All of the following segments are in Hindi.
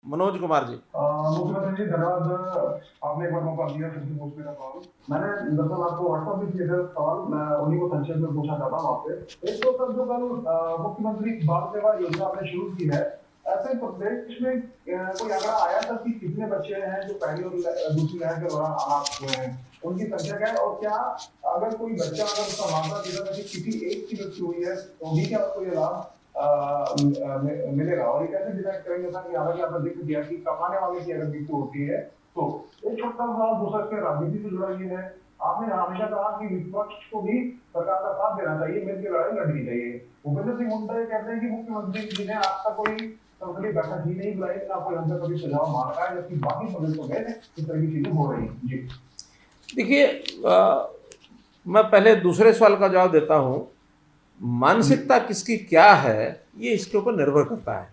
मनोज कुमार जी। मुख्यमंत्री जी धन्यवाद। आपने एक बार मौका दिया फिर से पूछने का सवाल। मैंने दरअसल आपको व्हाट्सएप भी किए थे सवाल, मैं उन्हीं को संक्षेप में पूछना चाहता हूँ आपसे। एक तो सर जो कल मुख्यमंत्री बाल सेवा योजना आपने शुरू की है, ऐसे प्रदेश में कोई आंकड़ा आया था कि कितने बच्चे हैं जो पहली और दूसरी लहर के दौरान अनाथ हुए हैं, उनकी संख्या क्या है, और क्या अगर कोई बच्चा अगर उसका मामला पिता में से किसी एक की मृत्यु हुई है तो भी क्या उसको ये लाभ मिलेगा? और ये कैसे डिसाइड करेंगे सर कि हालांकि आपने जिक्र किया कि कमाने वाले की अगर मृत्यु होती है तो। एक छोटा सा दूसरा इसके राजनीति से जुड़ा ये है, आपने हमेशा कहा कि विपक्ष को भी सरकार का साथ देना चाहिए, मिलकर लड़ाई लड़नी चाहिए। भूपेंद्र सिंह हुड्डा ये कहते हैं कि मुख्यमंत्री जी ने आज तक कोई संसदीय बैठक ही नहीं बुलाई, ना कोई हमसे कभी सुझाव मांगा है, जबकि बाकी प्रदेशों में इस तरह की चीजें हो रही हैं जी। देखिए, मैं पहले दूसरे सवाल का जवाब देता हूँ। जी। मानसिकता किसकी क्या है, ये इसके ऊपर निर्भर करता है।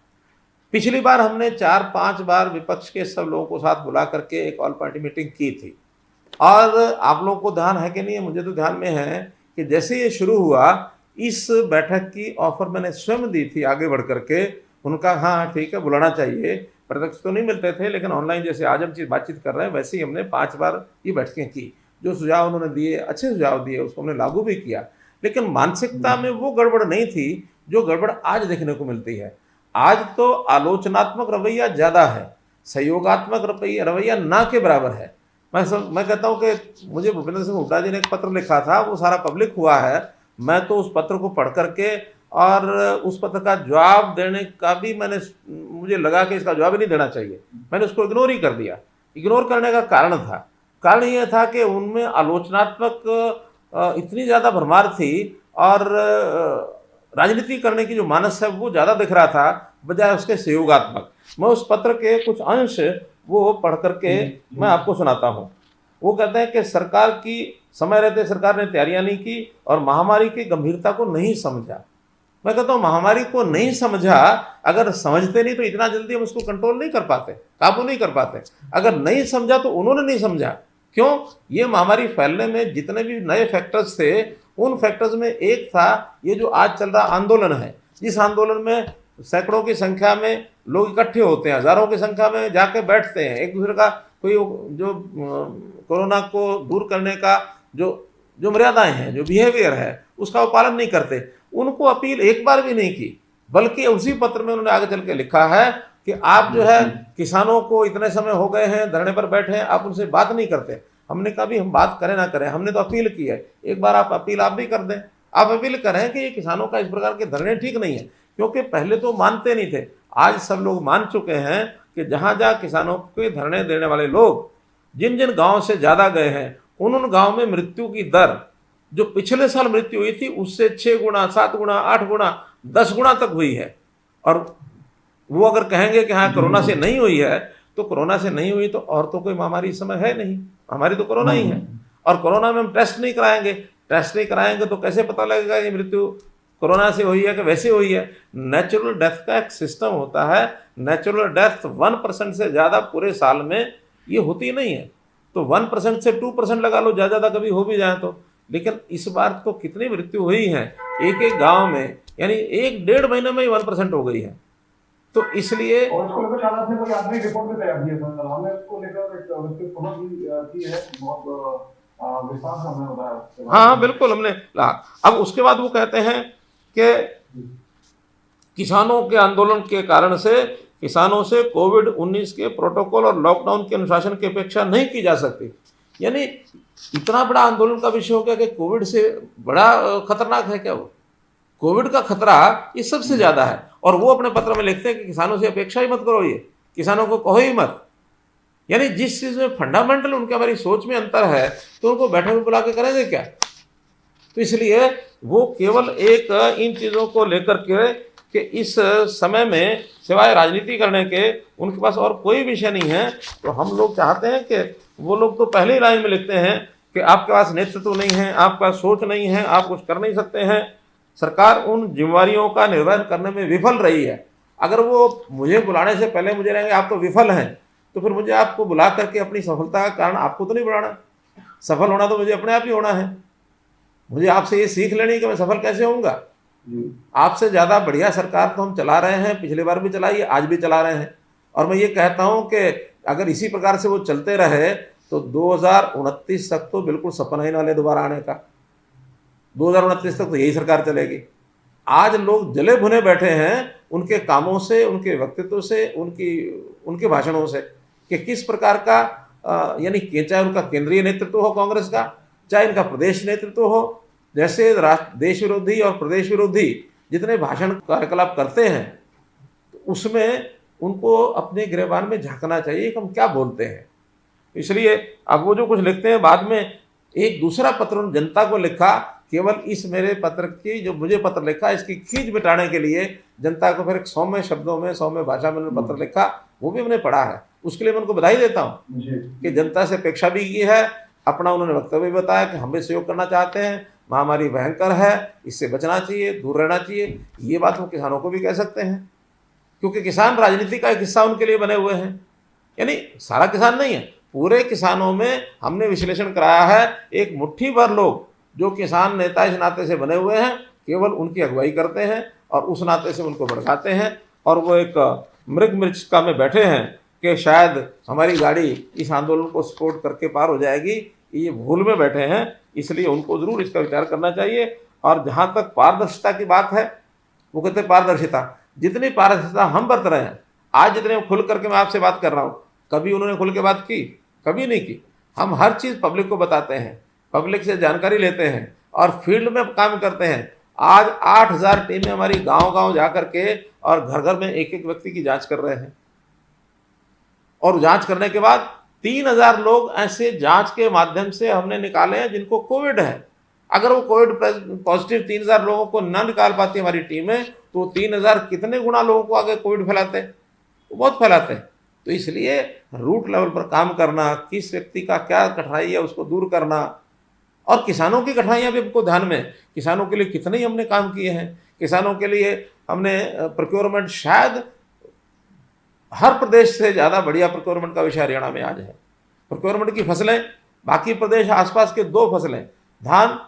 पिछली बार हमने 4-5 बार विपक्ष के सब लोगों को साथ बुला करके एक ऑल पार्टी मीटिंग की थी। और आप लोगों को ध्यान है कि नहीं है, मुझे तो ध्यान में है कि जैसे ये शुरू हुआ, इस बैठक की ऑफर मैंने स्वयं दी थी आगे बढ़ करके। उनका हाँ ठीक है, बुलाना चाहिए। प्रत्यक्ष तो नहीं मिलते थे, लेकिन ऑनलाइन जैसे आज हम बातचीत कर रहे हैं, वैसे ही हमने 5 बार ये बैठकें की। जो सुझाव उन्होंने दिए, अच्छे सुझाव दिए, उसको हमने लागू भी किया। लेकिन मानसिकता में वो गड़बड़ नहीं थी जो गड़बड़ आज देखने को मिलती है। आज तो आलोचनात्मक रवैया ज़्यादा है, सहयोगात्मक रवैया ना के बराबर है। मैं कहता हूँ कि मुझे भूपेंद्र सिंह हुड्डा जी ने एक पत्र लिखा था, वो सारा पब्लिक हुआ है। मैं तो उस पत्र को पढ़ करके और उस पत्र का जवाब देने का भी मुझे लगा कि इसका जवाब ही नहीं देना चाहिए, मैंने उसको इग्नोर ही कर दिया। इग्नोर करने का कारण यह था कि उनमें आलोचनात्मक इतनी ज़्यादा भरमार थी, और राजनीति करने की जो मानस है वो ज़्यादा दिख रहा था बजाय उसके सहयोगात्मक। मैं उस पत्र के कुछ अंश वो पढ़ करके मैं आपको सुनाता हूँ। वो कहते हैं कि सरकार की समय रहते सरकार ने तैयारियां नहीं की और महामारी की गंभीरता को नहीं समझा। मैं कहता हूँ महामारी को नहीं समझा, अगर समझते नहीं तो इतना जल्दी हम उसको कंट्रोल नहीं कर पाते, काबू नहीं कर पाते। अगर नहीं समझा तो उन्होंने नहीं समझा। क्यों? ये महामारी फैलने में जितने भी नए फैक्टर्स थे, उन फैक्टर्स में एक था ये जो आज चल रहा आंदोलन है। जिस आंदोलन में सैकड़ों की संख्या में लोग इकट्ठे होते हैं, हजारों की संख्या में जाके बैठते हैं, एक दूसरे का कोई जो कोरोना को दूर करने का जो जो मर्यादाएं हैं, जो बिहेवियर है, उसका वो पालन नहीं करते। उनको अपील एक बार भी नहीं की, बल्कि उसी पत्र में उन्होंने आगे चल के लिखा है कि आप जो है किसानों को इतने समय हो गए हैं धरने पर बैठे हैं, आप उनसे बात नहीं करते। हमने कहा भी हम बात करें ना करें, हमने तो अपील की है, एक बार आप अपील आप भी कर दें। आप अपील करें कि ये किसानों का इस प्रकार के धरने ठीक नहीं है, क्योंकि पहले तो मानते नहीं थे, आज सब लोग मान चुके हैं कि जहां जहां किसानों के धरने देने वाले लोग जिन जिन गांव से ज्यादा गए हैं, उन गांव में मृत्यु की दर जो पिछले साल मृत्यु हुई थी उससे 6 गुना, 7 गुना, 8 गुना, 10 गुना तक हुई है। और वो अगर कहेंगे कि हाँ कोरोना से नहीं हुई है, तो कोरोना से नहीं हुई तो और तो कोई महामारी इस समय है नहीं, हमारी तो कोरोना ही है। और कोरोना में हम टेस्ट नहीं कराएंगे, टेस्ट नहीं कराएंगे तो कैसे पता लगेगा ये मृत्यु कोरोना से हुई है कि वैसे हुई है? नेचुरल डेथ का एक सिस्टम होता है। नेचुरल डेथ 1% से ज़्यादा पूरे साल में ये होती नहीं है। तो 1% से 2% लगा लो, ज़्यादा कभी हो भी जाए तो। लेकिन इस बार तो कितनी मृत्यु हुई है एक एक गांव में, यानी 1-1.5 महीने में ही 1% हो गई है। तो इसलिए और इसको लेकर शायद आपने कोई आखिरी रिपोर्ट भी तैयार की है सर, हमने इसको लेकर एक विस्तृत खबर भी की है, बहुत विस्तार से हमने बताया उसके बारे हाँ में। बिल्कुल हमने अब उसके बाद वो कहते हैं कि किसानों के आंदोलन के कारण से किसानों से कोविड-19 के प्रोटोकॉल और लॉकडाउन के अनुशासन की अपेक्षा नहीं की जा सकती। यानी इतना बड़ा आंदोलन का विषय हो गया कि कोविड से बड़ा खतरनाक है क्या वो? कोविड का खतरा ये सबसे ज्यादा है। और वो अपने पत्र में लिखते हैं कि किसानों से अपेक्षा ही मत करो, ये किसानों को कहो ही मत। यानी जिस चीज में फंडामेंटल उनके हमारी सोच में अंतर है, तो उनको बैठक में बुला के करेंगे क्या? तो इसलिए वो केवल एक इन चीज़ों को लेकर के कि इस समय में सिवाय राजनीति करने के उनके पास और कोई विषय नहीं है। तो हम लोग चाहते हैं कि वो लोग तो पहले ही लाइन में लिखते हैं कि आपके पास नेतृत्व नहीं है, आपके पास सोच नहीं है, आप कुछ कर नहीं सकते हैं। सरकार उन जिम्मेवारियों का निर्वहन करने में विफल रही है। अगर वो मुझे बुलाने से पहले मुझे रहेंगे आप तो विफल हैं, तो फिर मुझे आपको बुला करके अपनी सफलता का कारण आपको तो नहीं बुलाना। सफल होना तो मुझे अपने आप ही होना है। मुझे आपसे ये सीख लेनी कि मैं सफल कैसे होऊंगा। आपसे ज़्यादा बढ़िया सरकार तो हम चला रहे हैं, पिछली बार भी चलाई, आज भी चला रहे हैं। और मैं ये कहता हूं कि अगर इसी प्रकार से वो चलते रहे तो 2029 तक तो बिल्कुल सपना ही ना ले दोबारा आने का। 2029 तक तो यही सरकार चलेगी। आज लोग जले भुने बैठे हैं उनके कामों से, उनके व्यक्तित्व से, उनके भाषणों से, कि किस प्रकार का यानी चाहे उनका केंद्रीय नेतृत्व हो कांग्रेस का, चाहे इनका प्रदेश नेतृत्व हो, जैसे देश विरोधी और प्रदेश विरोधी जितने भाषण कार्यकलाप करते हैं, तो उसमें उनको अपने गिरबान में झांकना चाहिए कि हम क्या बोलते हैं। इसलिए अब वो जो कुछ लिखते हैं, बाद में एक दूसरा पत्र जनता को लिखा, केवल इस मेरे पत्र की जो मुझे पत्र लिखा इसकी खींच मिटाने के लिए जनता को फिर एक सौम्य शब्दों में, सौम्य भाषा में पत्र लिखा, वो भी मैंने पढ़ा है। उसके लिए मैं उनको बधाई देता हूँ कि जनता से अपेक्षा भी की है। अपना उन्होंने वक्तव्य भी बताया कि हम भी सहयोग करना चाहते हैं, महामारी भयंकर है, इससे बचना चाहिए, दूर रहना चाहिए। ये बात वो किसानों को भी कह सकते हैं, क्योंकि किसान राजनीति का एक हिस्सा उनके लिए बने हुए हैं। यानी सारा किसान नहीं है, पूरे किसानों में हमने विश्लेषण कराया है, एक मुट्ठी भर लोग जो किसान नेता इस नाते से बने हुए हैं, केवल उनकी अगुवाई करते हैं और उस नाते से उनको भड़काते हैं, और वो एक मृग मृच्छका में बैठे हैं कि शायद हमारी गाड़ी इस आंदोलन को सपोर्ट करके पार हो जाएगी। ये भूल में बैठे हैं, इसलिए उनको ज़रूर इसका विचार करना चाहिए। और जहाँ तक पारदर्शिता की बात है, वो कहते हैं पारदर्शिता, जितनी पारदर्शिता हम बरत रहे हैं, आज जितने खुल करके मैं आपसे बात कर रहा हूँ, कभी उन्होंने खुल के बात की? कभी नहीं की। हम हर चीज़ पब्लिक को बताते हैं, पब्लिक से जानकारी लेते हैं और फील्ड में काम करते हैं। आज 8000 टीमें हमारी गांव-गांव जा करके और घर-घर में एक-एक व्यक्ति की जांच कर रहे हैं, और जांच करने के बाद 3000 लोग ऐसे जांच के माध्यम से हमने निकाले हैं जिनको कोविड है। अगर वो कोविड पॉजिटिव 3000 लोगों को न निकाल पाती हमारी टीमें, तो 3000 कितने गुना लोगों को आगे कोविड फैलाते हैं? वो बहुत फैलाते हैं। तो इसलिए रूट लेवल पर काम करना, किस व्यक्ति का क्या कठिनाई है उसको दूर करना, और किसानों की कठिनाइयां भी हमको ध्यान में, किसानों के लिए कितने ही हमने काम किए हैं। किसानों के लिए हमने प्रोक्योरमेंट, शायद हर प्रदेश से ज़्यादा बढ़िया प्रोक्योरमेंट का विषय हरियाणा में आज है। प्रोक्योरमेंट की फसलें, बाकी प्रदेश आसपास के 2 फसलें, धान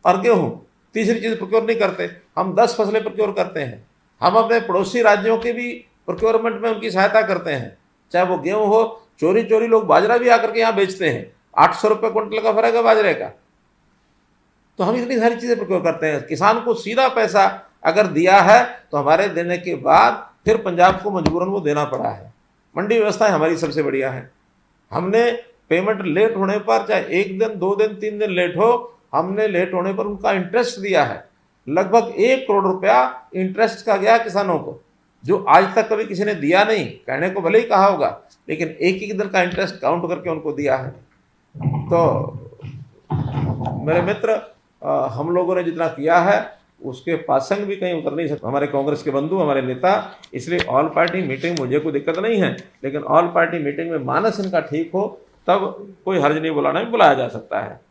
और गेहूँ, तीसरी चीज़ प्रोक्योर नहीं करते। हम 10 फसलें प्रोक्योर करते हैं। हम अपने पड़ोसी राज्यों के भी प्रोक्योरमेंट में उनकी सहायता करते हैं, चाहे वो गेहूँ हो। चोरी चोरी लोग बाजरा भी आकर के यहाँ बेचते हैं, 800 रुपये क्विंटल का फर्क है बाजरे का। तो हम इतनी सारी चीज़ें प्रोक्योर करते हैं। किसान को सीधा पैसा अगर दिया है तो हमारे देने के बाद फिर पंजाब को मजबूरन वो देना पड़ा है। मंडी व्यवस्थाएं हमारी सबसे बढ़िया है। हमने पेमेंट लेट होने पर, चाहे 1 दिन, 2 दिन, 3 दिन लेट हो, हमने लेट होने पर उनका इंटरेस्ट दिया है। लगभग 1 करोड़ रुपया इंटरेस्ट का गया किसानों को, जो आज तक कभी किसी ने दिया नहीं। कहने को भले ही कहा होगा, लेकिन एक एक दिन का इंटरेस्ट काउंट करके उनको दिया है। तो मेरे मित्र, हम लोगों ने जितना किया है उसके पासंग भी कहीं उतर नहीं सकते हमारे कांग्रेस के बंधु, हमारे नेता। इसलिए ऑल पार्टी मीटिंग मुझे कोई दिक्कत नहीं है, लेकिन ऑल पार्टी मीटिंग में मानस इनका ठीक हो तब कोई हर्ज नहीं, बुलाना भी बुलाया जा सकता है।